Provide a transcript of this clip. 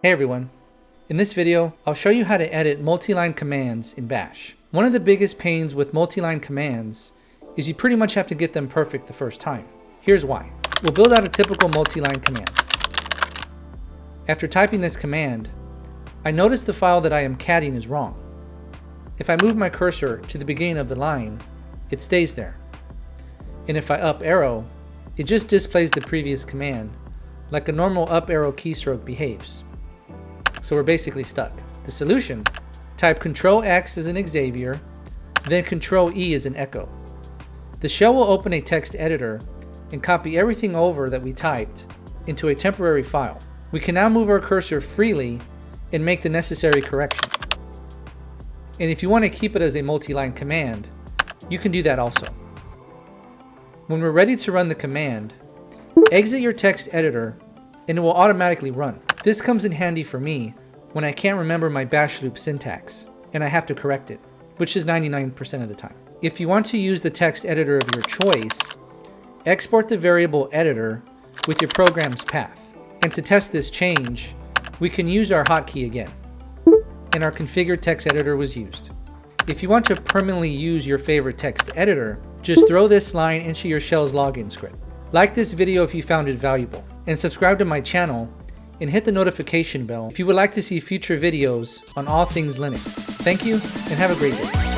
Hey everyone, in this video I'll show you how to edit multi-line commands in Bash. One of the biggest pains with multi-line commands is you pretty much have to get them perfect the first time. Here's why. We'll build out a typical multi-line command. After typing this command, I notice the file that I am catting is wrong. If I move my cursor to the beginning of the line, it stays there. And if I up arrow, it just displays the previous command, like a normal up arrow keystroke behaves. So we're basically stuck. The solution: type Ctrl-x as an Xavier, then Ctrl-e as an Echo. The shell will open a text editor and copy everything over that we typed into a temporary file. We can now move our cursor freely and make the necessary correction. And if you want to keep it as a multi-line command, you can do that also. When we're ready to run the command, exit your text editor and it will automatically run. This comes in handy for me when I can't remember my bash loop syntax and I have to correct it, which is 99% of the time. If you want to use the text editor of your choice, export the variable editor with your program's path. And to test this change, we can use our hotkey again. And our configured text editor was used. If you want to permanently use your favorite text editor, just throw this line into your shell's login script. Like this video if you found it valuable, and subscribe to my channel and hit the notification bell if you would like to see future videos on all things Linux. Thank you and have a great day.